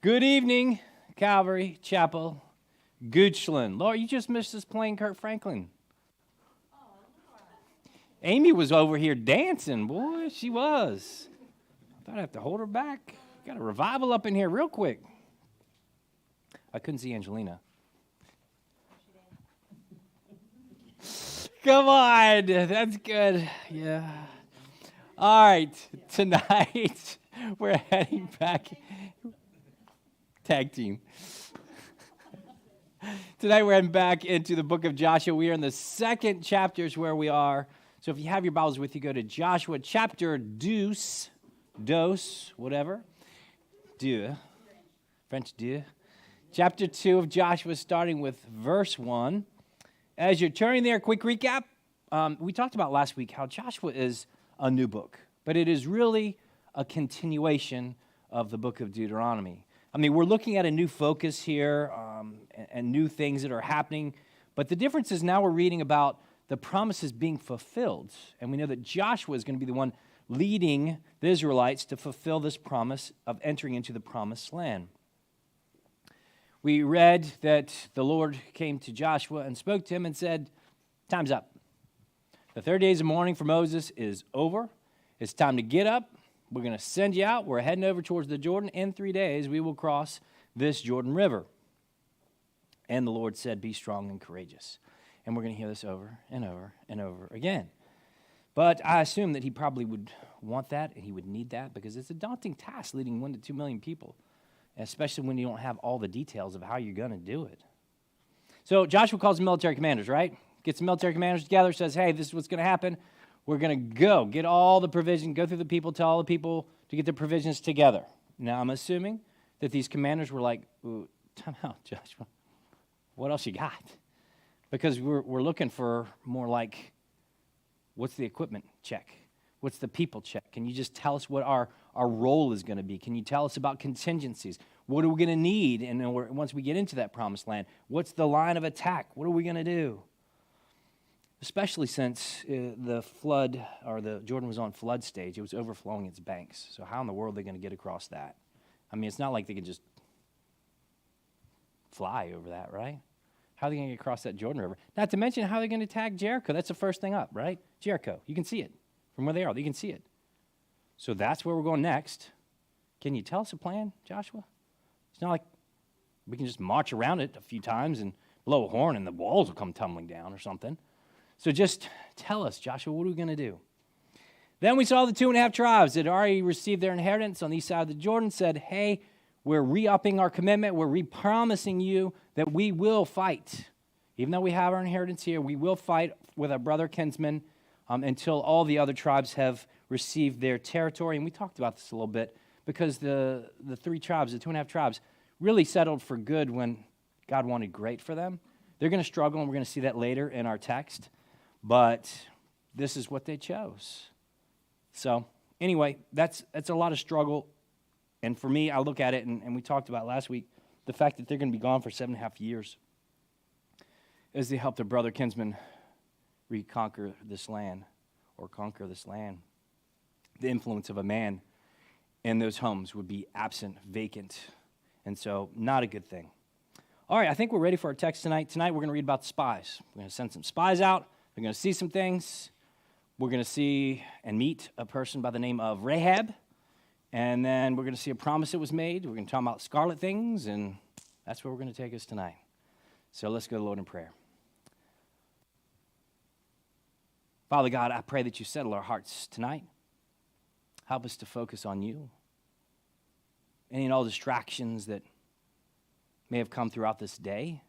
Good evening, Calvary Chapel, Goochland. Laura, you just missed us playing Kurt Franklin. Amy was over here dancing, boy. She was. I thought I'd have to hold her back. Got a revival up in here real quick. I couldn't see Angelina. Come on. That's good. Yeah. All right. Tonight, we're heading back. Tag team. Tonight we're heading back into the book of Joshua. We are in the second chapters where we are. So if you have your Bibles with you, go to Joshua chapter dos, whatever. Deux. French deux. Chapter 2 of Joshua, starting with verse 1. As you're turning there, quick recap. We talked about last week how Joshua is a new book, but it is really a continuation of the book of Deuteronomy. I mean, we're looking at a new focus here and new things that are happening, but the difference is now we're reading about the promises being fulfilled, and we know that Joshua is going to be the one leading the Israelites to fulfill this promise of entering into the promised land. We read that the Lord came to Joshua and spoke to him and said, time's up. The 30 days of mourning for Moses is over. It's time to get up. We're going to send you out. We're heading over towards the Jordan. In 3 days, we will cross this Jordan River. And the Lord said, be strong and courageous. And we're going to hear this over and over and over again. But I assume that he probably would want that and he would need that because it's a daunting task leading 1 to 2 million people, especially when you don't have all the details of how you're going to do it. So Joshua calls the military commanders, right? Gets the military commanders together, says, hey, this is what's going to happen. We're going to go get all the provision, go through the people, tell all the people to get their provisions together. Now, I'm assuming that these commanders were like, time out, Joshua. What else you got? Because we're looking for more like, what's the equipment check? What's the people check? Can you just tell us what our role is going to be? Can you tell us about contingencies? What are we going to need? And then once we get into that promised land, what's the line of attack? What are we going to do? Especially since the flood, or the Jordan was on flood stage, it was overflowing its banks. So how in the world are they going to get across that? I mean, it's not like they can just fly over that, right? How are they going to get across that Jordan River? Not to mention how they're going to attack Jericho. That's the first thing up, right? Jericho. You can see it from where they are. You can see it. So that's where we're going next. Can you tell us a plan, Joshua? It's not like we can just march around it a few times and blow a horn and the walls will come tumbling down or something. So just tell us, Joshua, what are we going to do? Then we saw the 2.5 tribes that already received their inheritance on the east side of the Jordan said, hey, we're re-upping our commitment. We're re-promising you that we will fight. Even though we have our inheritance here, we will fight with our brother kinsmen until all the other tribes have received their territory. And we talked about this a little bit because the 3 tribes, the 2.5 tribes, really settled for good when God wanted great for them. They're going to struggle, and we're going to see that later in our text. But this is what they chose. So anyway, that's a lot of struggle. And for me, I look at it, and we talked about last week, the fact that they're going to be gone for 7.5 years as they help their brother kinsmen reconquer this land or conquer this land. The influence of a man in those homes would be absent, vacant, and so not a good thing. All right, I think we're ready for our text tonight. Tonight we're going to read about the spies. We're going to send some spies out. We're going to see some things. We're going to see and meet a person by the name of Rahab. And then we're going to see a promise that was made. We're going to talk about scarlet things, and that's where we're going to take us tonight. So let's go to the Lord in prayer. Father God, I pray that you settle our hearts tonight. Help us to focus on you. Any and all distractions that may have come throughout this day.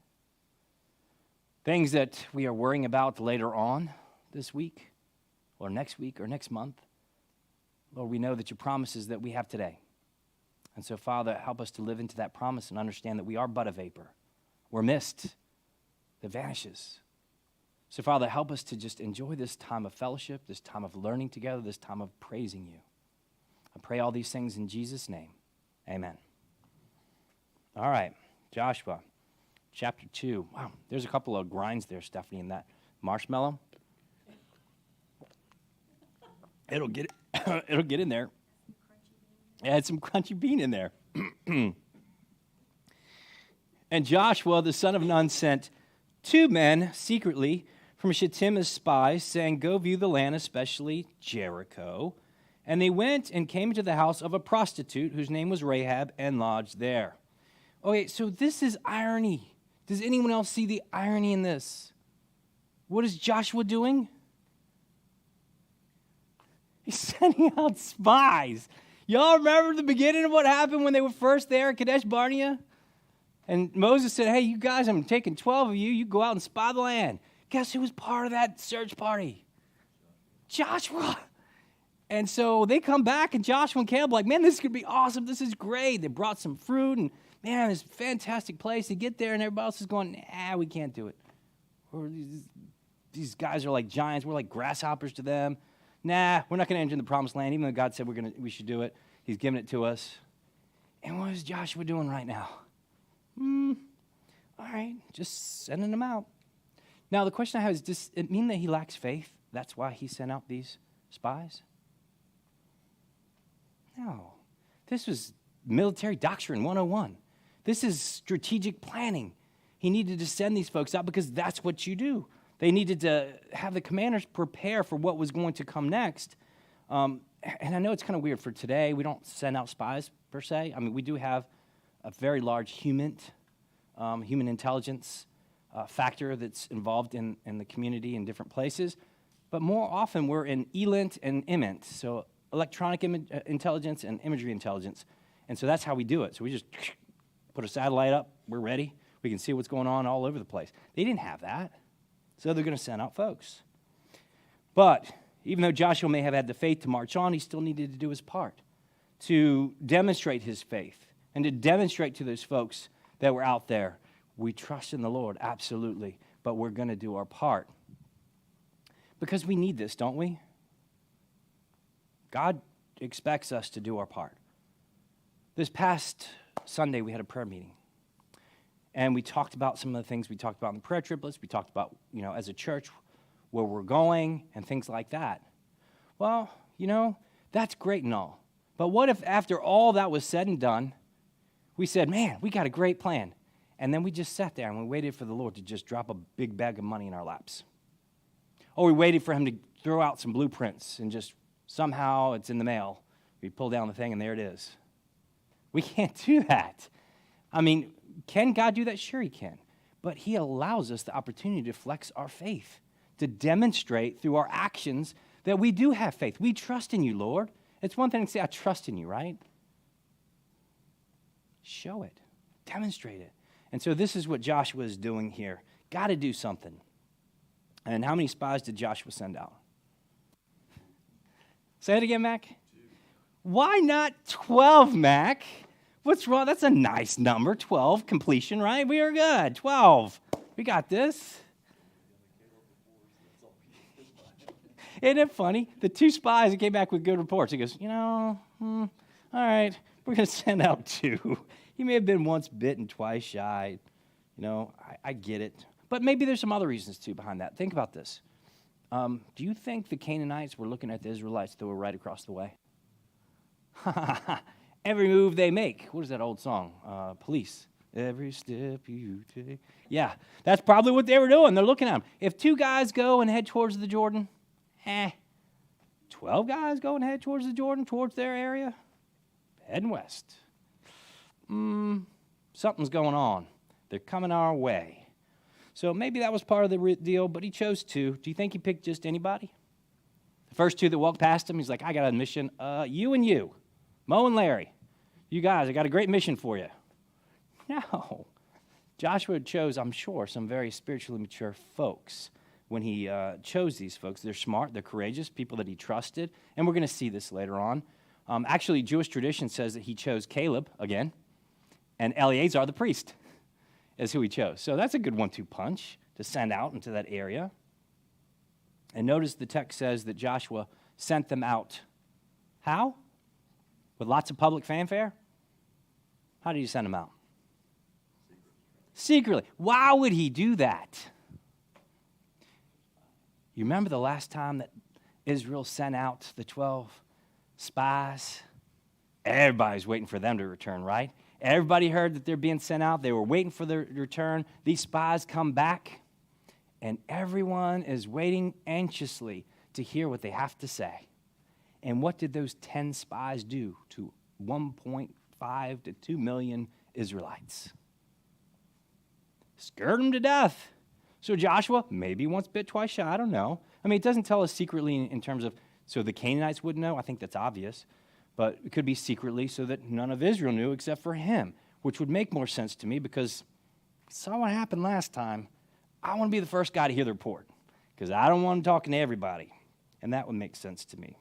Things that we are worrying about later on this week or next month. Lord, we know that your promise is that we have today. And so, Father, help us to live into that promise and understand that we are but a vapor. We're mist that vanishes. So, Father, help us to just enjoy this time of fellowship, this time of learning together, this time of praising you. I pray all these things in Jesus' name. Amen. All right, Joshua. Chapter 2. Wow, there's a couple of grinds there, Stephanie, in that marshmallow. It'll get in there. It had some crunchy bean in there. And Joshua, the son of Nun, sent 2 men secretly from Shittim as spies, saying, "Go view the land, especially Jericho." And they went and came into the house of a prostitute whose name was Rahab and lodged there. Okay, so this is irony. Does anyone else see the irony in this? What is Joshua doing? He's sending out spies. Y'all remember the beginning of what happened when they were first there at Kadesh Barnea? And Moses said, "Hey, you guys, I'm taking 12 of you. You go out and spy the land." Guess who was part of that search party? Joshua. And so they come back, and Joshua and Caleb are like, "Man, this is going to be awesome. This is great." They brought some fruit, and man, it's a fantastic place. They get there, and everybody else is going, "Nah, we can't do it. These guys are like giants. We're like grasshoppers to them. Nah, we're not going to enter the promised land, even though God said we should do it. He's giving it to us." And what is Joshua doing right now? All right, just sending them out. Now, the question I have is, does it mean that he lacks faith? That's why he sent out these spies? No. This was military doctrine 101. This is strategic planning. He needed to send these folks out because that's what you do. They needed to have the commanders prepare for what was going to come next. And I know it's kind of weird for today. We don't send out spies, per se. I mean, we do have a very large human intelligence factor that's involved in the community in different places. But more often, we're in ELINT and IMINT, so electronic intelligence and imagery intelligence. And so that's how we do it. So we just put a satellite up. We're ready. We can see what's going on all over the place. They didn't have that. So they're going to send out folks. But even though Joshua may have had the faith to march on, he still needed to do his part to demonstrate his faith and to demonstrate to those folks that were out there, we trust in the Lord, absolutely, but we're going to do our part. Because we need this, don't we? God expects us to do our part. This past Sunday, we had a prayer meeting. And we talked about some of the things we talked about in the prayer triplets. We talked about, as a church, where we're going and things like that. Well, that's great and all. But what if after all that was said and done, we said, "Man, we got a great plan." And then we just sat there and we waited for the Lord to just drop a big bag of money in our laps. Or we waited for him to throw out some blueprints and just somehow it's in the mail. We pull down the thing and there it is. We can't do that. I mean, can God do that? Sure he can. But he allows us the opportunity to flex our faith, to demonstrate through our actions that we do have faith. We trust in you, Lord. It's one thing to say, "I trust in you," right? Show it. Demonstrate it. And so this is what Joshua is doing here. Got to do something. And how many spies did Joshua send out? Say it again, Mac. 2. Why not 12, Mac? What's wrong? That's a nice number, 12, completion, right? We are good, 12. We got this. Isn't it funny? The 2 spies that came back with good reports. He goes, all right, we're going to send out 2. He may have been once bitten, twice shy. I get it. But maybe there's some other reasons, too, behind that. Think about this. Do you think the Canaanites were looking at the Israelites that were right across the way? Every move they make. What is that old song? Police. Every step you take. Yeah, that's probably what they were doing. They're looking at them. If 2 guys go and head towards the Jordan, 12 guys go and head towards the Jordan, towards their area, heading west. Something's going on. They're coming our way. So maybe that was part of the deal, but he chose 2. Do you think he picked just anybody? The first 2 that walked past him, he's like, "I got a mission. You and you, Mo and Larry. You guys, I got a great mission for you." No. Joshua chose, I'm sure, some very spiritually mature folks when he chose these folks. They're smart, they're courageous, people that he trusted, and we're going to see this later on. Actually, Jewish tradition says that he chose Caleb, again, and Eleazar, the priest, is who he chose. So that's a good 1-2 punch to send out into that area. And notice the text says that Joshua sent them out. How? With lots of public fanfare? How did he send them out? Secretly. Why would he do that? You remember the last time that Israel sent out the 12 spies? Everybody's waiting for them to return, right? Everybody heard that they're being sent out. They were waiting for their return. These spies come back, and everyone is waiting anxiously to hear what they have to say. And what did those 10 spies do to 1.5 to 2 million Israelites? Scared them to death. So Joshua, maybe once bit, twice shy, I don't know. I mean, it doesn't tell us secretly in terms of, so the Canaanites wouldn't know. I think that's obvious. But it could be secretly so that none of Israel knew except for him, which would make more sense to me because I saw what happened last time. I want to be the first guy to hear the report because I don't want him talking to everybody. And that would make sense to me.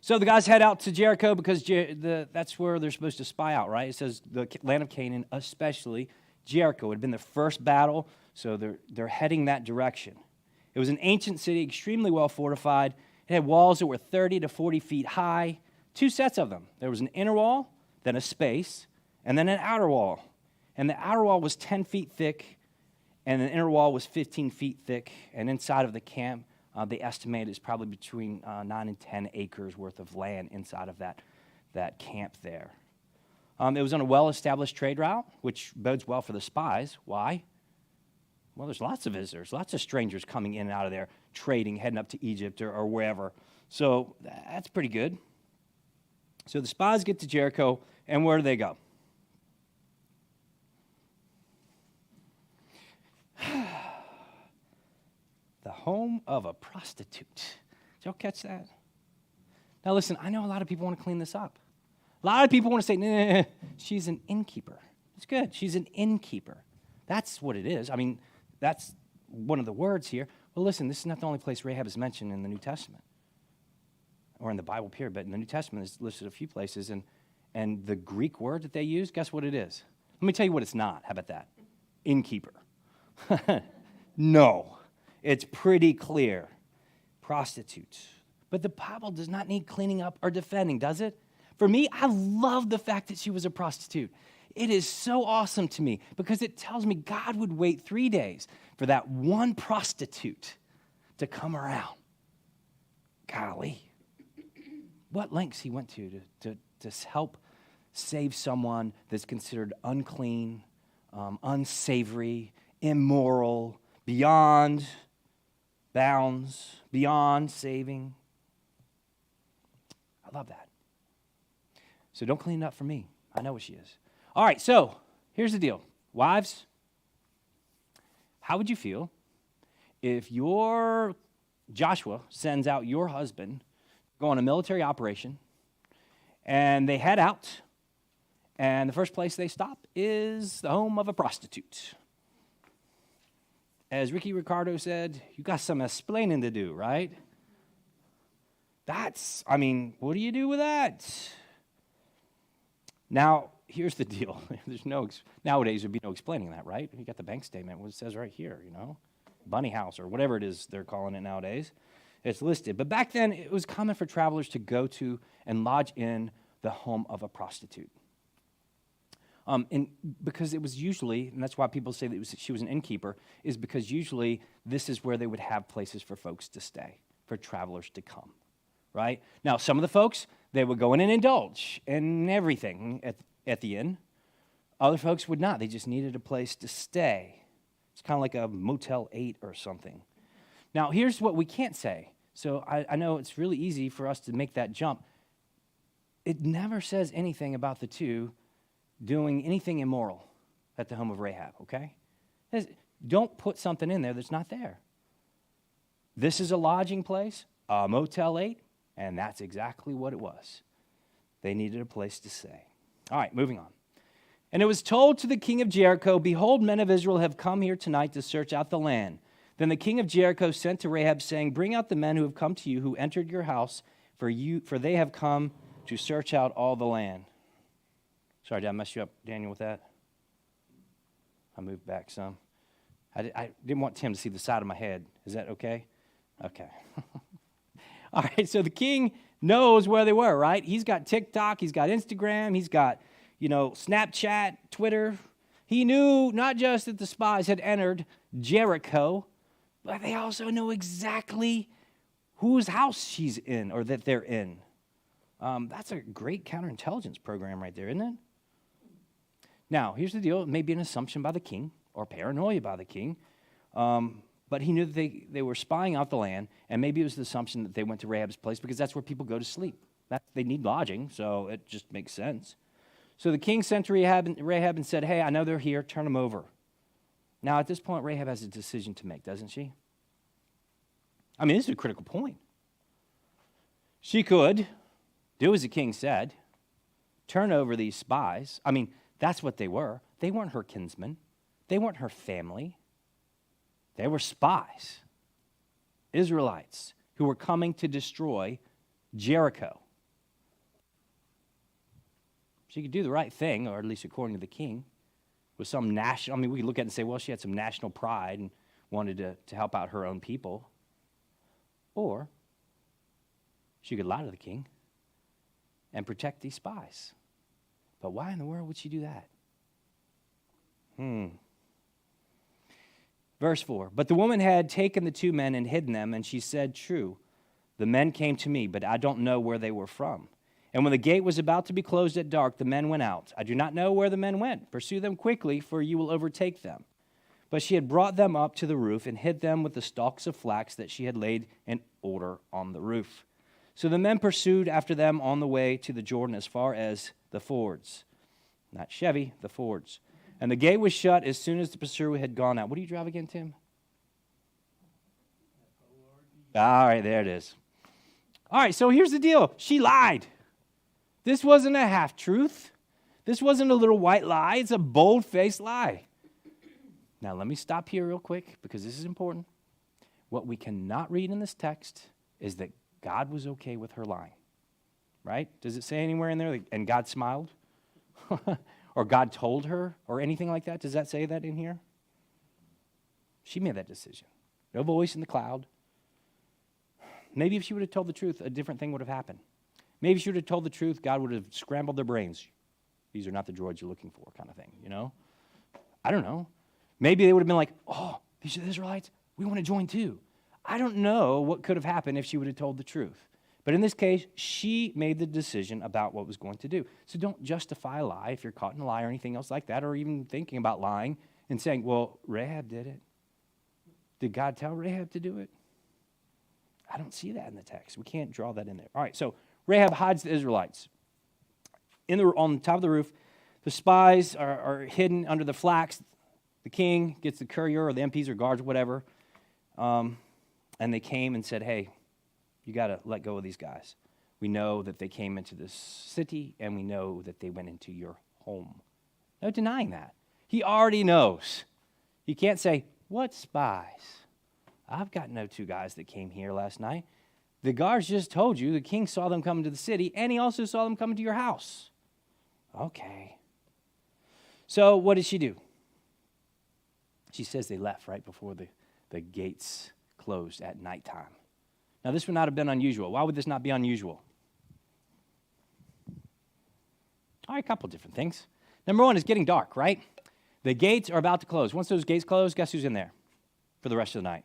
So the guys head out to Jericho because that's where they're supposed to spy out, right? It says the land of Canaan, especially Jericho. It had been the first battle, so they're heading that direction. It was an ancient city, extremely well fortified. It had walls that were 30 to 40 feet high, 2 sets of them. There was an inner wall, then a space, and then an outer wall. And the outer wall was 10 feet thick, and the inner wall was 15 feet thick. And inside of the camp, they estimate it's probably between 9 and 10 acres worth of land inside of that camp there. It was on a well-established trade route, which bodes well for the spies. Why? Well, there's lots of visitors, lots of strangers coming in and out of there, trading, heading up to Egypt or wherever. So that's pretty good. So the spies get to Jericho, and where do they go? The home of a prostitute. Did y'all catch that? Now listen, I know a lot of people want to clean this up. A lot of people want to say, nah, she's an innkeeper. It's good. She's an innkeeper. That's what it is. I mean, that's one of the words here. Well, listen, this is not the only place Rahab is mentioned in the New Testament or in the Bible period, but in the New Testament it's listed a few places, and the Greek word that they use, guess what it is? Let me tell you what it's not. How about that? Innkeeper. No. It's pretty clear. Prostitute. But the Bible does not need cleaning up or defending, does it? For me, I love the fact that she was a prostitute. It is so awesome to me because it tells me God would wait 3 days for that one prostitute to come around. Golly. What lengths he went to help save someone that's considered unclean, unsavory, immoral, beyond bounds, beyond saving. I love that. So don't clean it up for me. I know what she is. All right, so here's the deal. Wives, how would you feel if your Joshua sends out your husband to go on a military operation, and they head out, and the first place they stop is the home of a prostitute? As Ricky Ricardo said, you got some explaining to do, right? What do you do with that? Now, here's the deal. Nowadays, there'd be no explaining that, right? You got the bank statement, what it says right here, Bunny House or whatever it is they're calling it nowadays. It's listed. But back then, it was common for travelers to go to and lodge in the home of a prostitute. And because it was usually, and that's why people say that she was an innkeeper, is because usually this is where they would have places for folks to stay, for travelers to come, right? Now, some of the folks, they would go in and indulge in everything at the inn. Other folks would not. They just needed a place to stay. It's kind of like a Motel 8 or something. Now, here's what we can't say. So I know it's really easy for us to make that jump. It never says anything about the two doing anything immoral at the home of Rahab, okay? Don't put something in there that's not there. This is a lodging place, a Motel 8, and that's exactly what it was. They needed a place to stay. All right, moving on. And it was told to the king of Jericho, behold, men of Israel have come here tonight to search out the land. Then the king of Jericho sent to Rahab, saying, bring out the men who have come to you, who entered your house, for they have come to search out all the land. Sorry, did I mess you up, Daniel, with that? I moved back some. I didn't want Tim to see the side of my head. Is that okay? Okay. All right, so the king knows where they were, right? He's got TikTok, he's got Instagram, he's got, Snapchat, Twitter. He knew not just that the spies had entered Jericho, but they also know exactly whose house she's in or that they're in. That's a great counterintelligence program right there, isn't it? Now, here's the deal. It may be an assumption by the king or paranoia by the king, but he knew that they were spying out the land, and maybe it was the assumption that they went to Rahab's place because that's where people go to sleep. They need lodging, so it just makes sense. So the king sent to Rahab and said, hey, I know they're here. Turn them over. Now, at this point, Rahab has a decision to make, doesn't she? I mean, this is a critical point. She could do as the king said, turn over these spies. I mean, that's what they were. They weren't her kinsmen. They weren't her family. They were spies, Israelites, who were coming to destroy Jericho. She could do the right thing, or at least according to the king, with some national, I mean, we could look at it and say, well, she had some national pride and wanted to help out her own people. Or she could lie to the king and protect these spies. But why in the world would she do that? Verse 4, but the woman had taken the 2 men and hidden them, and she said, true, the men came to me, but I don't know where they were from. And when the gate was about to be closed at dark, the men went out. I do not know where the men went. Pursue them quickly, for you will overtake them. But she had brought them up to the roof and hid them with the stalks of flax that she had laid in order on the roof. So the men pursued after them on the way to the Jordan as far as the fords. Not Chevy, the fords. And the gate was shut as soon as the pursuer had gone out. What do you drive again, Tim? All right, there it is. All right, so here's the deal. She lied. This wasn't a half-truth. This wasn't a little white lie. It's a bold-faced lie. Now, let me stop here real quick because this is important. What we cannot read in this text is that God was okay with her lying, right? Does it say anywhere in there, and God smiled? Or God told her, or anything like that? Does that say that in here? She made that decision. No voice in the cloud. Maybe if she would have told the truth, a different thing would have happened. Maybe if she would have told the truth, God would have scrambled their brains. These are not the droids you're looking for, kind of thing, you know? I don't know. Maybe they would have been like, oh, these are the Israelites? We want to join too. I don't know what could have happened if she would have told the truth. But in this case, she made the decision about what was going to do. So don't justify a lie if you're caught in a lie or anything else like that, or even thinking about lying and saying, well, Rahab did it. Did God tell Rahab to do it? I don't see that in the text. We can't draw that in there. All right, so Rahab hides the Israelites. On the top of the roof, the spies are hidden under the flax. The king gets the courier or the MPs or guards or whatever, and they came and said, hey, you got to let go of these guys. We know that they came into this city, and we know that they went into your home. No denying that. He already knows. You can't say, what spies? I've got no 2 guys that came here last night. The guards just told you the king saw them coming to the city, and he also saw them coming to your house. Okay. So what did she do? She says they left right before the gates closed at nighttime. Now, this would not have been unusual. Why would this not be unusual? All right, a couple different things. Number one is getting dark, right? The gates are about to close. Once those gates close, guess who's in there for the rest of the night?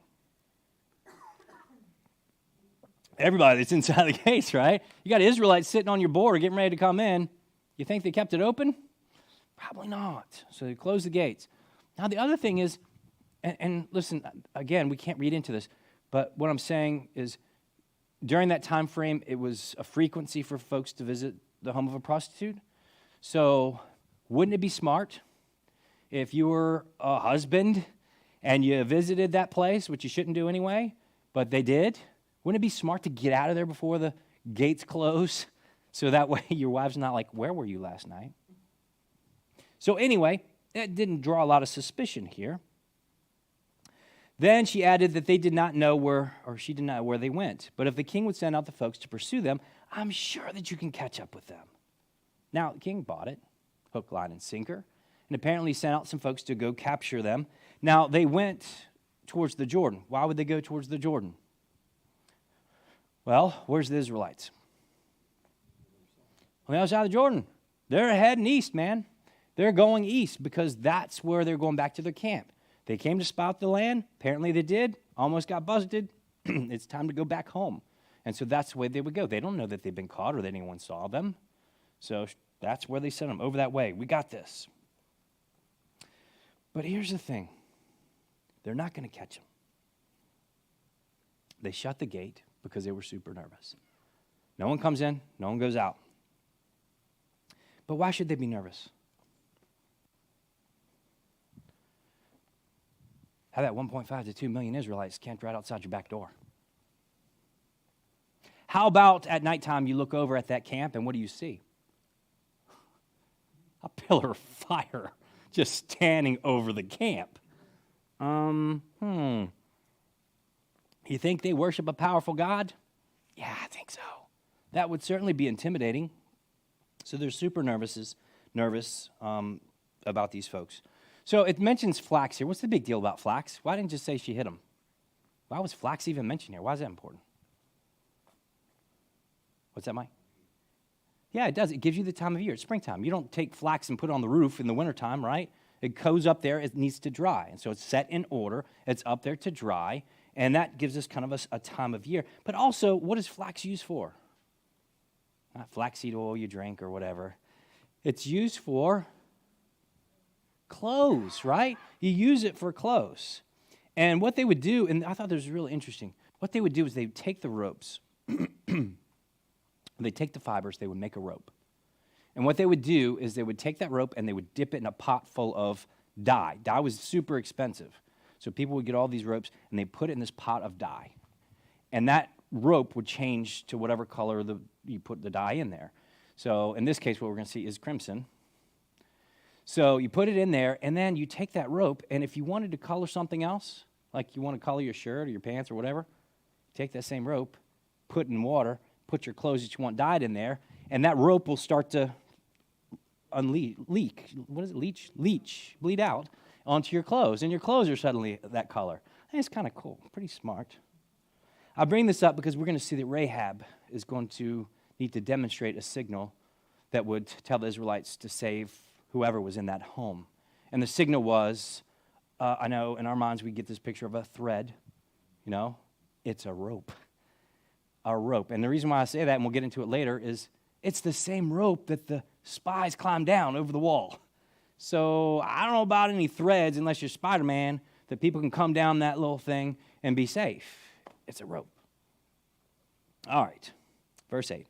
Everybody that's inside the gates, right? You got Israelites sitting on your border getting ready to come in. You think they kept it open? Probably not. So they closed the gates. Now, the other thing is, and listen, again, we can't read into this, but what I'm saying is during that time frame, it was a frequency for folks to visit the home of a prostitute. So wouldn't it be smart if you were a husband and you visited that place, which you shouldn't do anyway, but they did? Wouldn't it be smart to get out of there before the gates close so that way your wife's not like, where were you last night? So anyway, that didn't draw a lot of suspicion here. Then she added that they did not know she did not know where they went. But if the king would send out the folks to pursue them, I'm sure that you can catch up with them. Now, the king bought it, hook, line, and sinker, and apparently sent out some folks to go capture them. Now, they went towards the Jordan. Why would they go towards the Jordan? Well, where's the Israelites? On the other side of the Jordan. They're heading east, man. They're going east because that's where they're going back to their camp. They came to spy out the land. Apparently they did. Almost got busted. It's time to go back home. And so that's the way they would go. They don't know that they've been caught or that anyone saw them. So that's where they sent them, over that way. We got this. But here's the thing. They're not going to catch him. They shut the gate because they were super nervous. No one comes in, no one goes out. But why should they be nervous? How that 1.5 to 2 million Israelites camped right outside your back door? How about at nighttime you look over at that camp and what do you see? A pillar of fire just standing over the camp. You think they worship a powerful God? Yeah, I think so. That would certainly be intimidating. So they're super nervous about these folks. So it mentions flax here. What's the big deal about flax? Why didn't it just say she hit him? Why was flax even mentioned here? Why is that important? What's that, Mike? Yeah, it does. It gives you the time of year. It's springtime. You don't take flax and put it on the roof in the wintertime, right? It goes up there. It needs to dry. And so it's set in order. It's up there to dry. And that gives us kind of a time of year. But also, what is flax used for? Not flaxseed oil you drink or whatever. It's used for clothes, right? You use it for clothes. And what they would do, and I thought this was really interesting, what they would do is they would take the ropes, they take the fibers, they would make a rope. And what they would do is they would take that rope and they would dip it in a pot full of dye. Dye was super expensive. So people would get all these ropes and they put it in this pot of dye. And that rope would change to whatever color you put the dye in there. So in this case, what we're going to see is crimson. So you put it in there, and then you take that rope, and if you wanted to color something else, like you want to color your shirt or your pants or whatever, take that same rope, put it in water, put your clothes that you want dyed in there, and that rope will start to bleed out onto your clothes, and your clothes are suddenly that color. I think it's kind of cool, pretty smart. I bring this up because we're going to see that Rahab is going to need to demonstrate a signal that would tell the Israelites to save whoever was in that home. And the signal was, I know in our minds we get this picture of a thread, it's a rope. A rope. And the reason why I say that, and we'll get into it later, is it's the same rope that the spies climbed down over the wall. So I don't know about any threads, unless you're Spider-Man, that people can come down that little thing and be safe. It's a rope. All right, verse 8.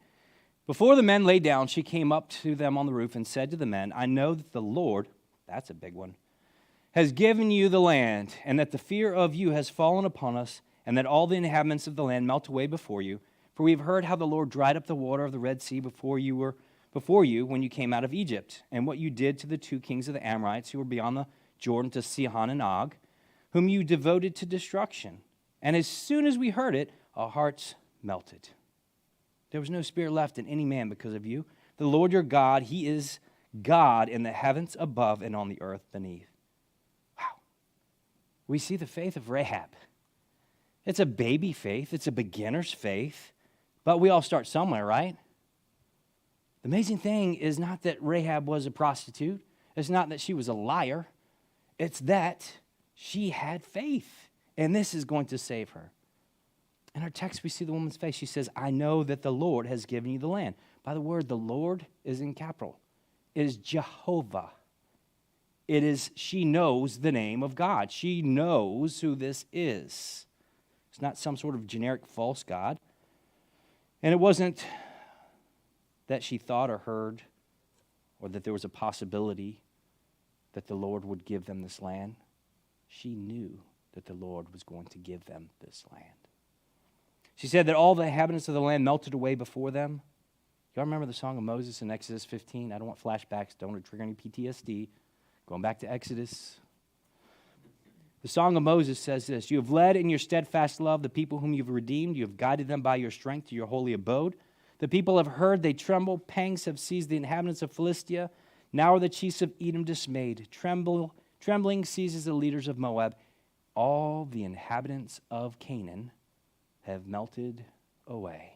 Before the men lay down, she came up to them on the roof and said to the men, I know that the Lord, that's a big one, has given you the land, and that the fear of you has fallen upon us, and that all the inhabitants of the land melt away before you. For we have heard how the Lord dried up the water of the Red Sea before you when you came out of Egypt, and what you did to the two kings of the Amorites who were beyond the Jordan, to Sihon and Og, whom you devoted to destruction. And as soon as we heard it, our hearts melted. There was no spirit left in any man because of you. The Lord your God, he is God in the heavens above and on the earth beneath. Wow. We see the faith of Rahab. It's a baby faith. It's a beginner's faith. But we all start somewhere, right? The amazing thing is not that Rahab was a prostitute. It's not that she was a liar. It's that she had faith. And this is going to save her. In our text, we see the woman's face. She says, I know that the Lord has given you the land. By the word, the Lord is in capital. It is Jehovah. It is, she knows the name of God. She knows who this is. It's not some sort of generic false God. And it wasn't that she thought or heard or that there was a possibility that the Lord would give them this land. She knew that the Lord was going to give them this land. She said that all the inhabitants of the land melted away before them. Y'all remember the song of Moses in Exodus 15? I don't want flashbacks. Don't want to trigger any PTSD. Going back to Exodus. The song of Moses says this, you have led in your steadfast love the people whom you have redeemed. You have guided them by your strength to your holy abode. The people have heard, they tremble. Pangs have seized the inhabitants of Philistia. Now are the chiefs of Edom dismayed. Trembling seizes the leaders of Moab. All the inhabitants of Canaan have melted away.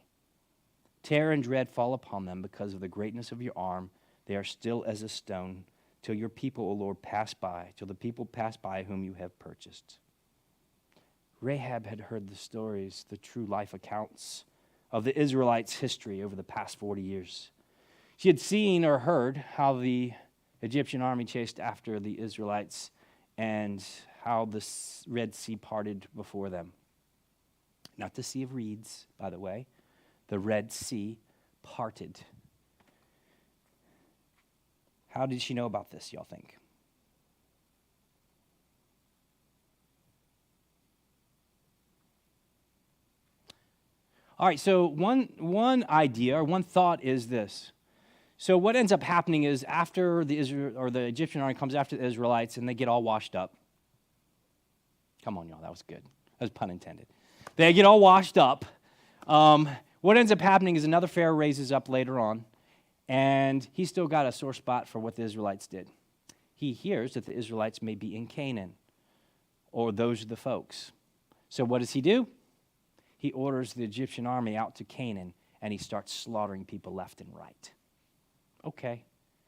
Terror and dread fall upon them because of the greatness of your arm. They are still as a stone till your people, O Lord, pass by, till the people pass by whom you have purchased. Rahab had heard the stories, the true life accounts of the Israelites' history over the past 40 years. She had seen or heard how the Egyptian army chased after the Israelites and how the Red Sea parted before them. Not the Sea of Reeds, by the way. The Red Sea parted. How did she know about this, y'all think? All right, so one idea or one thought is this. So what ends up happening is after the Egyptian army comes after the Israelites and they get all washed up. Come on, y'all, that was good. That was pun intended. They get all washed up. What ends up happening is another Pharaoh raises up later on, and he's still got a sore spot for what the Israelites did. He hears that the Israelites may be in Canaan, or those are the folks. So what does he do? He orders the Egyptian army out to Canaan, and he starts slaughtering people left and right. Okay,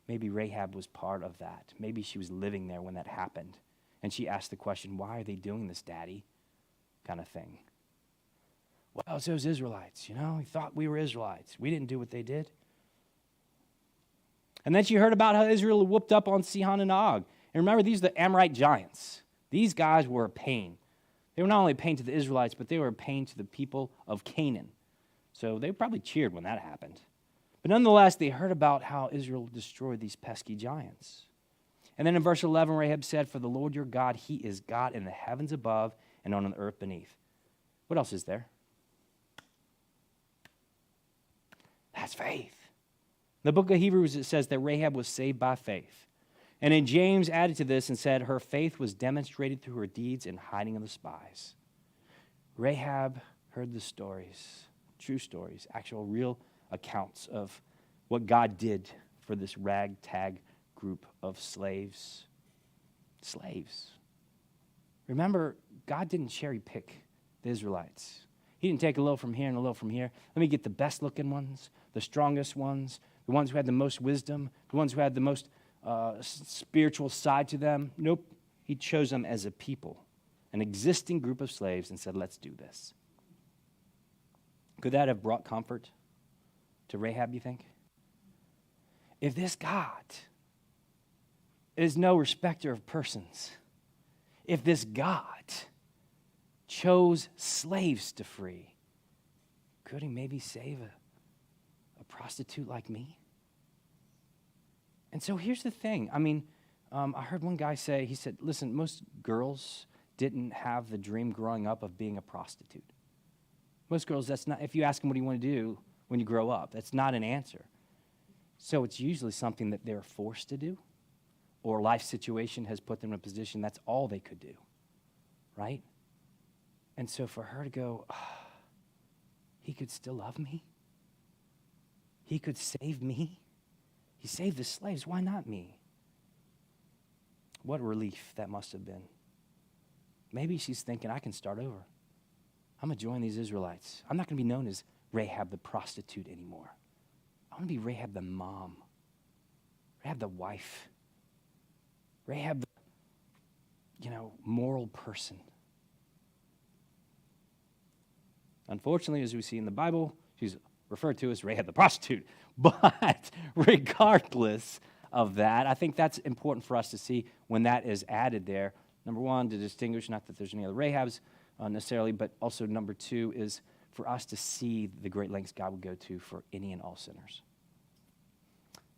maybe Rahab was part of that. Maybe she was living there when that happened. And she asked the question, why are they doing this, Daddy? Kind of thing. Well, it's those Israelites, He thought we were Israelites. We didn't do what they did. And then she heard about how Israel whooped up on Sihon and Og. And remember, these are the Amorite giants. These guys were a pain. They were not only a pain to the Israelites, but they were a pain to the people of Canaan. So they probably cheered when that happened. But nonetheless, they heard about how Israel destroyed these pesky giants. And then in verse 11, Rahab said, "For the Lord your God, he is God in the heavens above and on the earth beneath." What else is there? That's faith. In the book of Hebrews, it says that Rahab was saved by faith. And then James added to this and said, her faith was demonstrated through her deeds in hiding of the spies. Rahab heard the stories, true stories, actual real accounts of what God did for this ragtag group of slaves. Slaves. Remember, God didn't cherry pick the Israelites. He didn't take a little from here and a little from here. Let me get the best looking ones, the strongest ones, the ones who had the most wisdom, the ones who had the most spiritual side to them. Nope. He chose them as a people, an existing group of slaves, and said, let's do this. Could that have brought comfort to Rahab, you think? If this God is no respecter of persons, if this God chose slaves to free, could he maybe save a prostitute like me? And so here's the thing. I heard one guy say, he said, listen, most girls didn't have the dream growing up of being a prostitute. Most girls, that's not, if you ask them what do you want to do when you grow up, that's not an answer. So it's usually something that they're forced to do, or life situation has put them in a position that's all they could do, right? And so for her to go, he could still love me? He could save me? He saved the slaves, why not me? What relief that must have been. Maybe she's thinking, I can start over. I'm going to join these Israelites. I'm not going to be known as Rahab the prostitute anymore. I want to be Rahab the mom, Rahab the wife, Rahab the, moral person. Unfortunately, as we see in the Bible, she's referred to as Rahab the prostitute. But regardless of that, I think that's important for us to see when that is added there. Number one, to distinguish, not that there's any other Rahabs necessarily, but also number two is for us to see the great lengths God would go to for any and all sinners.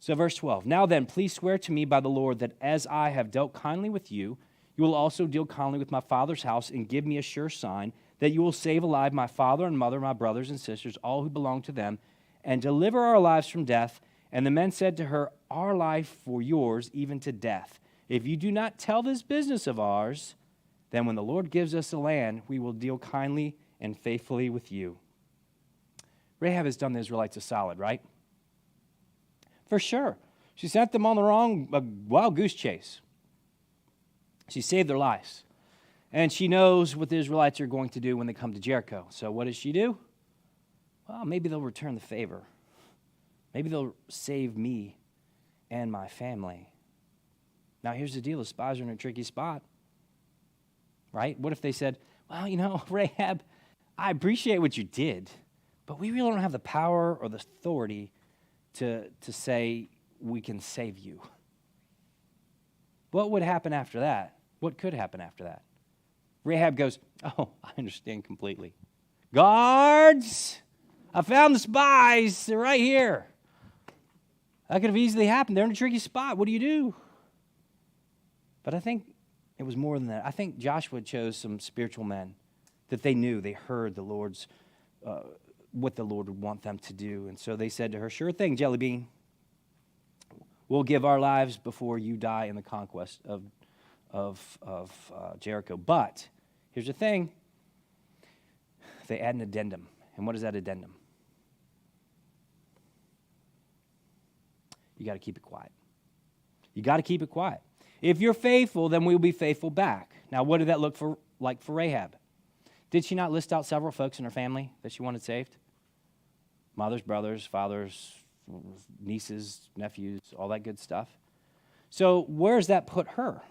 So verse 12, now then, please swear to me by the Lord that as I have dealt kindly with you, you will also deal kindly with my father's house and give me a sure sign that you will save alive my father and mother, my brothers and sisters, all who belong to them, and deliver our lives from death. And the men said to her, our life for yours, even to death. If you do not tell this business of ours, then when the Lord gives us the land, we will deal kindly and faithfully with you. Rahab has done the Israelites a solid, right? For sure. She sent them on the wrong wild goose chase. She saved their lives. And she knows what the Israelites are going to do when they come to Jericho. So what does she do? Well, maybe they'll return the favor. Maybe they'll save me and my family. Now, here's the deal. The spies are in a tricky spot, right? What if they said, well, Rahab, I appreciate what you did, but we really don't have the power or the authority to say we can save you. What would happen after that? What could happen after that? Rahab goes, oh, I understand completely. Guards, I found the spies. They're right here. That could have easily happened. They're in a tricky spot. What do you do? But I think it was more than that. I think Joshua chose some spiritual men that they knew. They heard the Lord's, what the Lord would want them to do. And so they said to her, sure thing, Jelly Bean. We'll give our lives before you die in the conquest of Jericho. But here's the thing. They add an addendum. And what is that addendum? You got to keep it quiet. You got to keep it quiet. If you're faithful, then we'll be faithful back. Now, what did that look like for Rahab? Did she not list out several folks in her family that she wanted saved? Mothers, brothers, fathers, nieces, nephews, all that good stuff. So where does that put her?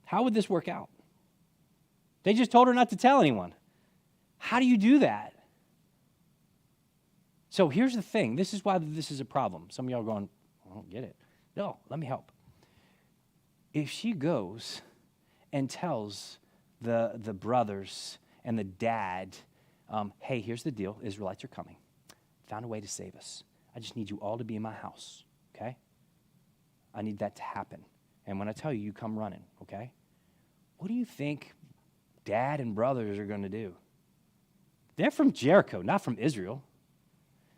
How would this work out? They just told her not to tell anyone. How do you do that? So here's the thing. This is why this is a problem. Some of y'all are going, I don't get it. No, let me help. If she goes and tells the brothers and the dad, hey, here's the deal. Israelites are coming. Found a way to save us. I just need you all to be in my house, okay? I need that to happen. And when I tell you, you come running, okay? What do you think dad and brothers are going to do? They're from Jericho, not from Israel.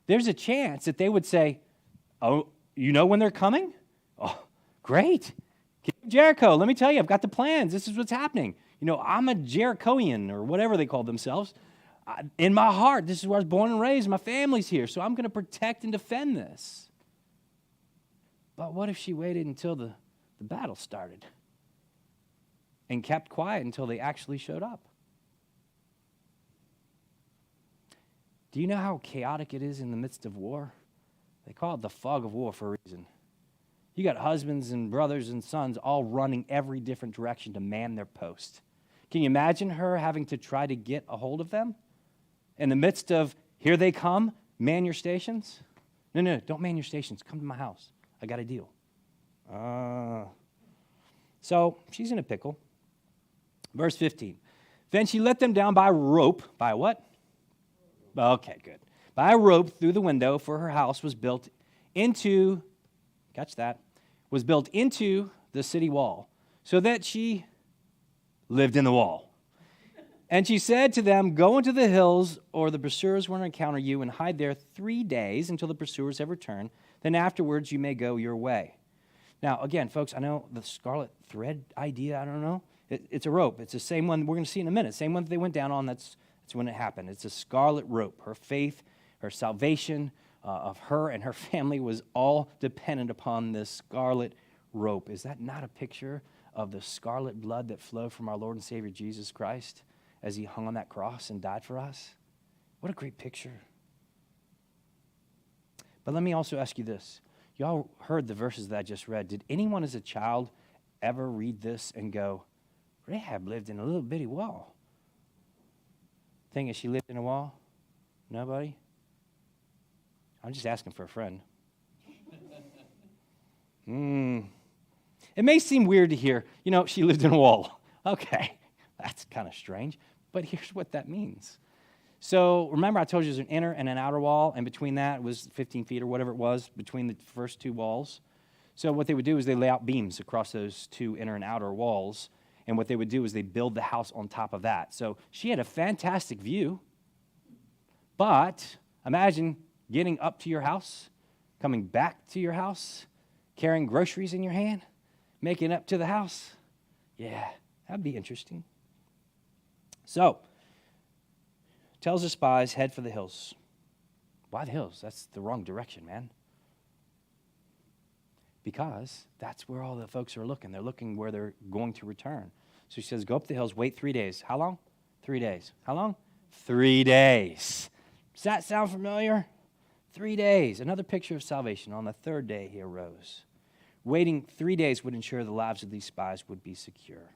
There's a chance that they would say, oh, you know when they're coming? Oh, great. Get to Jericho. Let me tell you, I've got the plans. This is what's happening. You know, I'm a Jerichoan or whatever they call themselves. In my heart, this is where I was born and raised. My family's here, so I'm going to protect and defend this. But what if she waited until the battle started and kept quiet until they actually showed up? Do you know how chaotic it is in the midst of war? They call it the fog of war for a reason. You got husbands and brothers and sons all running every different direction to man their post. Can you imagine her having to try to get a hold of them? In the midst of, here they come, man your stations? No, don't man your stations. Come to my house. I got a deal. So she's in a pickle. Verse 15. Then she let them down by rope. By what? Okay, good. By a rope through the window, for her house was built into, catch that, was built into the city wall, so that she lived in the wall. And she said to them, go into the hills, or the pursuers will encounter you, and hide there 3 days until the pursuers have returned. Then afterwards you may go your way. Now, again, folks, I know the scarlet thread idea, I don't know. It's a rope. It's the same one we're going to see in a minute. Same one that they went down on, that's when it happened. It's a scarlet rope. Her faith, her salvation of her and her family was all dependent upon this scarlet rope. Is that not a picture of the scarlet blood that flowed from our Lord and Savior Jesus Christ as he hung on that cross and died for us? What a great picture. But let me also ask you this. Y'all heard the verses that I just read. Did anyone as a child ever read this and go, Rahab lived in a little bitty wall? Thing is, she lived in a wall? Nobody? I'm just asking for a friend. It may seem weird to hear, she lived in a wall. Okay, that's kind of strange, but here's what that means. So remember I told you there's an inner and an outer wall, and between that was 15 feet or whatever it was between the first two walls. So what they would do is they lay out beams across those two inner and outer walls, and what they would do is they build the house on top of that. So she had a fantastic view, but imagine getting up to your house, coming back to your house, carrying groceries in your hand, making it up to the house. Yeah, that'd be interesting. So, tells the spies, head for the hills. Why the hills? That's the wrong direction, man. Because that's where all the folks are looking. They're looking where they're going to return. So she says, go up the hills, wait 3 days. How long? 3 days. How long? 3 days. Does that sound familiar? 3 days. Another picture of salvation. On the third day he arose. Waiting 3 days would ensure the lives of these spies would be secure.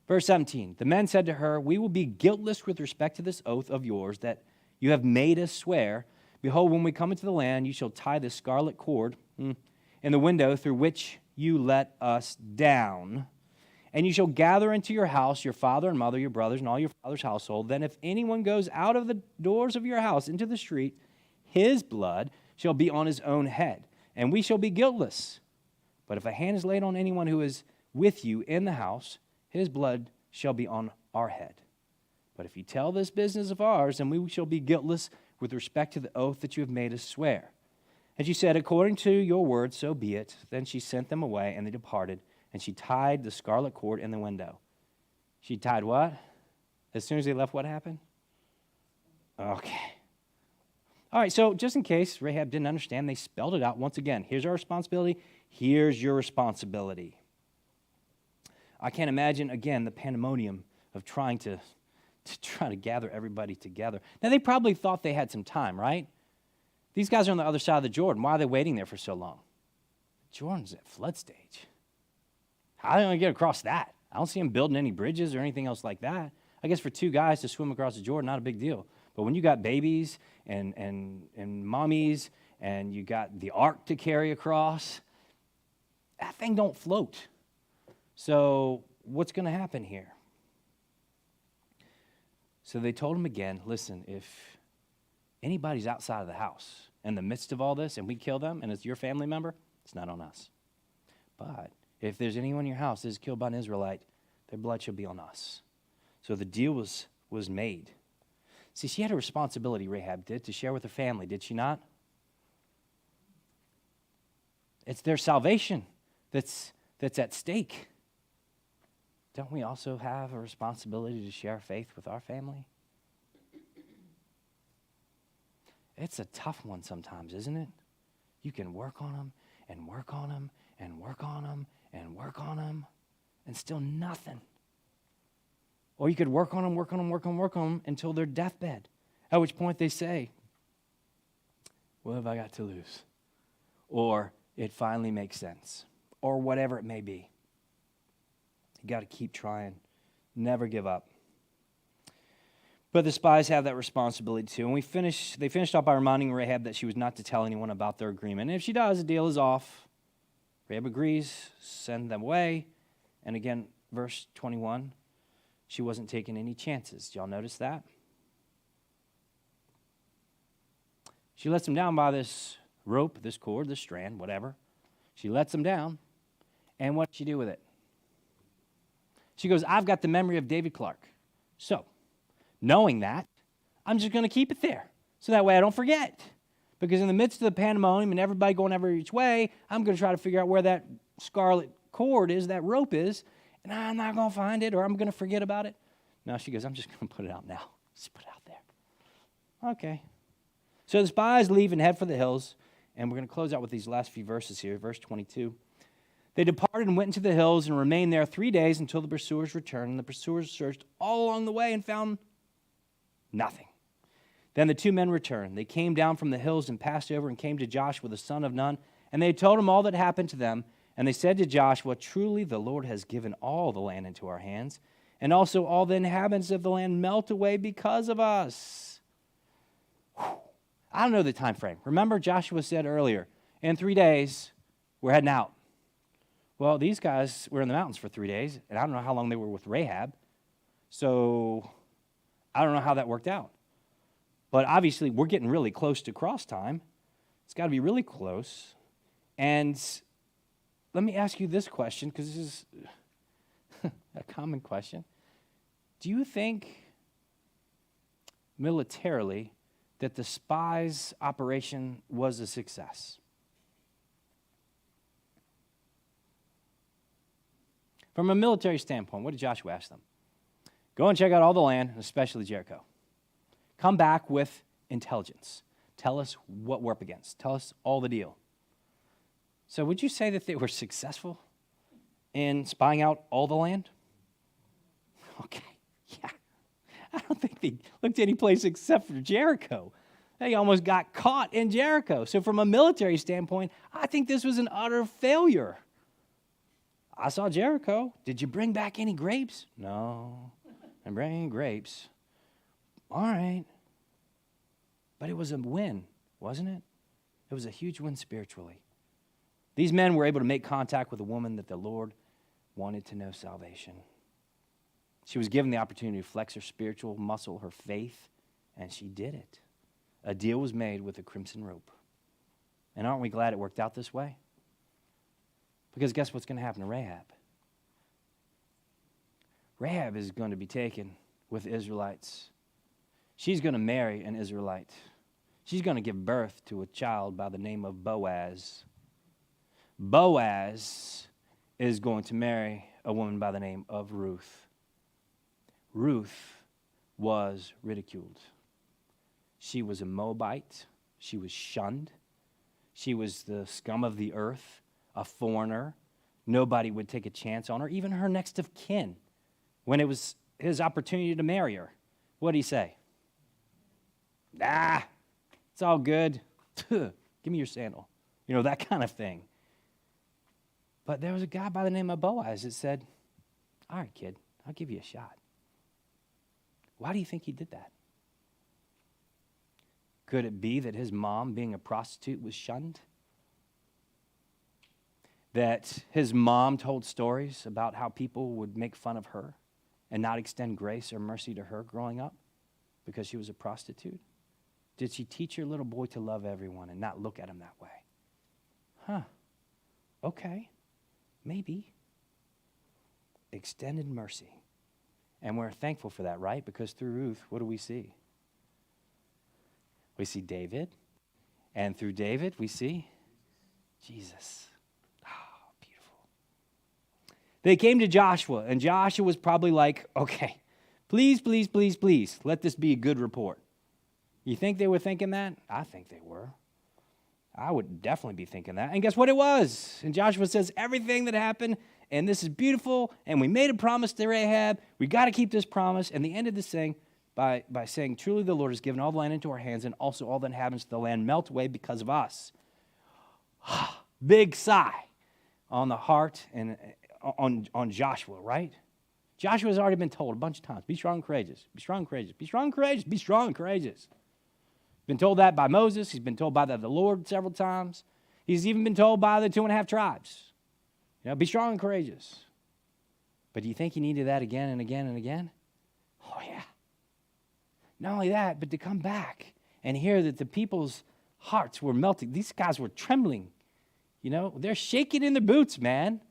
Verse 17, the men said to her, we will be guiltless with respect to this oath of yours that you have made us swear. Behold, when we come into the land, you shall tie the scarlet cord in the window through which you let us down? And you shall gather into your house your father and mother, your brothers, and all your father's household. Then if anyone goes out of the doors of your house into the street, his blood shall be on his own head, and we shall be guiltless. But if a hand is laid on anyone who is with you in the house, his blood shall be on our head. But if you tell this business of ours, then we shall be guiltless with respect to the oath that you have made us swear. And she said, according to your word, so be it. Then she sent them away, and they departed. And she tied the scarlet cord in the window. She tied what? As soon as they left, what happened? Okay. All right, so just in case Rahab didn't understand, they spelled it out once again. Here's our responsibility. Here's your responsibility. I can't imagine, again, the pandemonium of trying to gather everybody together. Now, they probably thought they had some time, right? These guys are on the other side of the Jordan. Why are they waiting there for so long? Jordan's at flood stage. How are they going to get across that? I don't see them building any bridges or anything else like that. I guess for two guys to swim across the Jordan, not a big deal. But when you got babies and mommies and you got the ark to carry across, that thing don't float. So what's going to happen here? So they told him again, listen, if anybody's outside of the house in the midst of all this and we kill them and it's your family member, it's not on us. But if there's anyone in your house that is killed by an Israelite, their blood shall be on us. So the deal was made. See, she had a responsibility, Rahab did, to share with her family, did she not? It's their salvation that's at stake. Don't we also have a responsibility to share faith with our family? It's a tough one sometimes, isn't it? You can work on them and work on them and work on them and work on them and still nothing. Or you could work on them until their deathbed, at which point they say, what have I got to lose? Or it finally makes sense, or whatever it may be. You got to keep trying, never give up. But the spies have that responsibility too. And they finished up by reminding Rahab that she was not to tell anyone about their agreement. And if she does, the deal is off. Rahab agrees, send them away. And again, verse 21, she wasn't taking any chances. Did y'all notice that? She lets them down by this rope, this cord, this strand, whatever. She lets them down. And what did she do with it? She goes, I've got the memory of David Clark. So, knowing that, I'm just going to keep it there. So that way I don't forget. Because in the midst of the pandemonium and everybody going every each way, I'm going to try to figure out where that scarlet cord is, that rope is, and I'm not going to find it or I'm going to forget about it. No, she goes, I'm just going to put it out now. Just put it out there. Okay. So the spies leave and head for the hills, and we're going to close out with these last few verses here, verse 22. They departed and went into the hills and remained there 3 days until the pursuers returned. And the pursuers searched all along the way and found nothing. Then the two men returned. They came down from the hills and passed over and came to Joshua the son of Nun. And they told him all that happened to them. And they said to Joshua, truly the Lord has given all the land into our hands. And also all the inhabitants of the land melt away because of us. Whew. I don't know the time frame. Remember Joshua said earlier, in 3 days, we're heading out. Well, these guys were in the mountains for 3 days, and I don't know how long they were with Rahab. So I don't know how that worked out. But obviously, we're getting really close to cross time. It's got to be really close. And let me ask you this question, because this is a common question. Do you think militarily that the spies' operation was a success? From a military standpoint, what did Joshua ask them? Go and check out all the land, especially Jericho. Come back with intelligence. Tell us what we're up against. Tell us all the deal. So would you say that they were successful in spying out all the land? Okay, yeah. I don't think they looked any place except for Jericho. They almost got caught in Jericho. So from a military standpoint, I think this was an utter failure. I saw Jericho. Did you bring back any grapes? No, I didn't bring any grapes. All right. But it was a win, wasn't it? It was a huge win spiritually. These men were able to make contact with a woman that the Lord wanted to know salvation. She was given the opportunity to flex her spiritual muscle, her faith, and she did it. A deal was made with a crimson rope. And aren't we glad it worked out this way? Because guess what's going to happen to Rahab? Rahab is going to be taken with Israelites. She's going to marry an Israelite. She's going to give birth to a child by the name of Boaz. Boaz is going to marry a woman by the name of Ruth. Ruth was ridiculed. She was a Moabite. She was shunned. She was the scum of the earth, a foreigner. Nobody would take a chance on her, even her next of kin. When it was his opportunity to marry her, what did he say? It's all good. Give me your sandal. You know, that kind of thing. But there was a guy by the name of Boaz that said, all right, kid, I'll give you a shot. Why do you think he did that? Could it be that his mom, being a prostitute, was shunned? That his mom told stories about how people would make fun of her and not extend grace or mercy to her growing up because she was a prostitute? Did she teach her little boy to love everyone and not look at him that way? Okay, maybe. Extended mercy. And we're thankful for that, right? Because through Ruth, what do we see? We see David. And through David, we see Jesus. Beautiful. They came to Joshua, and Joshua was probably like, okay, please, please, please, please, let this be a good report. You think they were thinking that? I think they were. I would definitely be thinking that. And guess what it was? And Joshua says, everything that happened, and this is beautiful, and we made a promise to Rahab. We got to keep this promise. And the end of this thing by saying, truly the Lord has given all the land into our hands, and also all that inhabitants of the land melt away because of us. Big sigh on the heart and on Joshua, right? Joshua's already been told a bunch of times, be strong and courageous, be strong and courageous, be strong and courageous, be strong and courageous. Been told that by Moses. He's been told by the Lord several times. He's even been told by the 2.5 tribes. You know, be strong and courageous. But do you think he needed that again and again and again? Oh, yeah. Not only that, but to come back and hear that the people's hearts were melting. These guys were trembling. You know, they're shaking in their boots, man.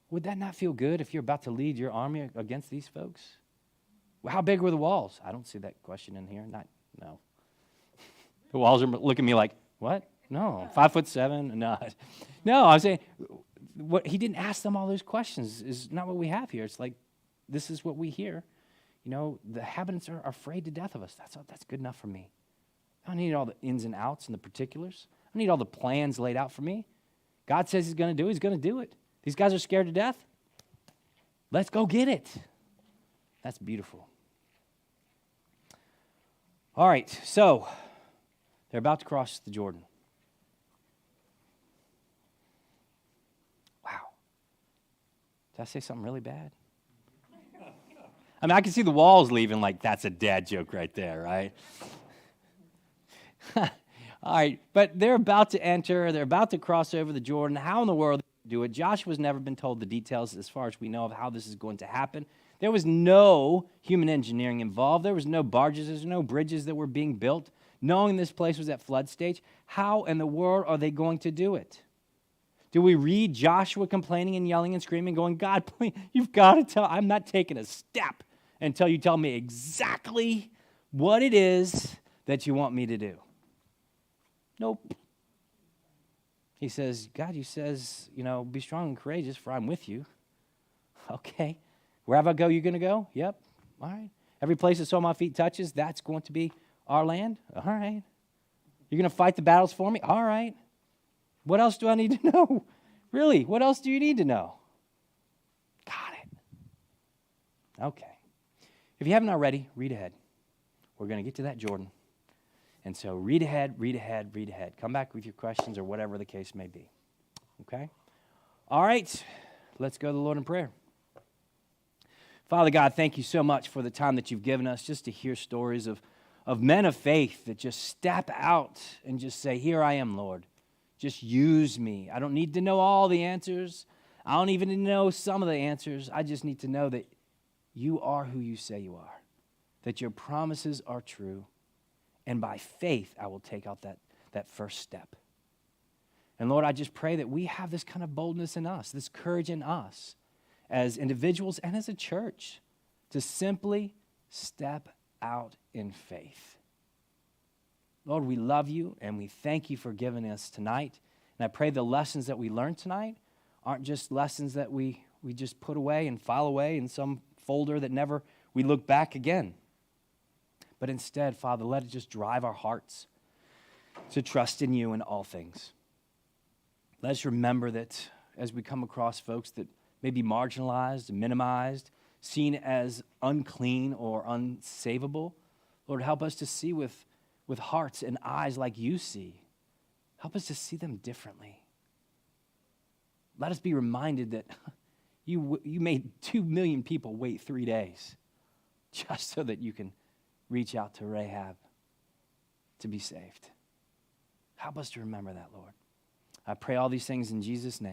Would that not feel good if you're about to lead your army against these folks? Well, how big were the walls? I don't see that question in here. No. The walls are looking at me like, what? No, 5'7". No, I'm saying, what he didn't ask them all those questions is not what we have here. It's like, this is what we hear. You know, the inhabitants are afraid to death of us. That's good enough for me. I don't need all the ins and outs and the particulars. I don't need all the plans laid out for me. God says he's going to do it. He's going to do it. These guys are scared to death. Let's go get it. That's beautiful. All right, so they're about to cross the Jordan. Wow. Did I say something really bad? I mean, I can see the walls leaving like that's a dad joke right there, right? All right, but they're about to enter. They're about to cross over the Jordan. How in the world do they do it? Joshua's never been told the details as far as we know of how this is going to happen. There was no human engineering involved. There was no barges. There's no bridges that were being built. Knowing this place was at flood stage, how in the world are they going to do it? Do we read Joshua complaining and yelling and screaming, going, God, please, you've got to tell, I'm not taking a step until you tell me exactly what it is that you want me to do? Nope. He says, God, you says, be strong and courageous, for I'm with you. Okay. Wherever I go, you're going to go? Yep. All right. Every place that sole my feet touches, that's going to be our land? All right. You're going to fight the battles for me? All right. What else do I need to know? Really, what else do you need to know? Got it. Okay. If you haven't already, read ahead. We're going to get to that Jordan. And so read ahead, read ahead, read ahead. Come back with your questions or whatever the case may be. Okay? All right. Let's go to the Lord in prayer. Father God, thank you so much for the time that you've given us just to hear stories of men of faith that just step out and just say, here I am, Lord. Just use me. I don't need to know all the answers. I don't even know some of the answers. I just need to know that you are who you say you are, that your promises are true, and by faith I will take out that first step. And Lord, I just pray that we have this kind of boldness in us, this courage in us as individuals and as a church to simply step out in faith. Lord, we love you and we thank you for giving us tonight. And I pray the lessons that we learned tonight aren't just lessons that we just put away and file away in some folder that never we look back again. But instead, Father, let it just drive our hearts to trust in you in all things. Let us remember that as we come across folks that may be marginalized, minimized, seen as unclean or unsavable, Lord, help us to see with hearts and eyes like you see. Help us to see them differently. Let us be reminded that you made 2 million people wait 3 days just so that you can reach out to Rahab to be saved. Help us to remember that, Lord. I pray all these things in Jesus' name.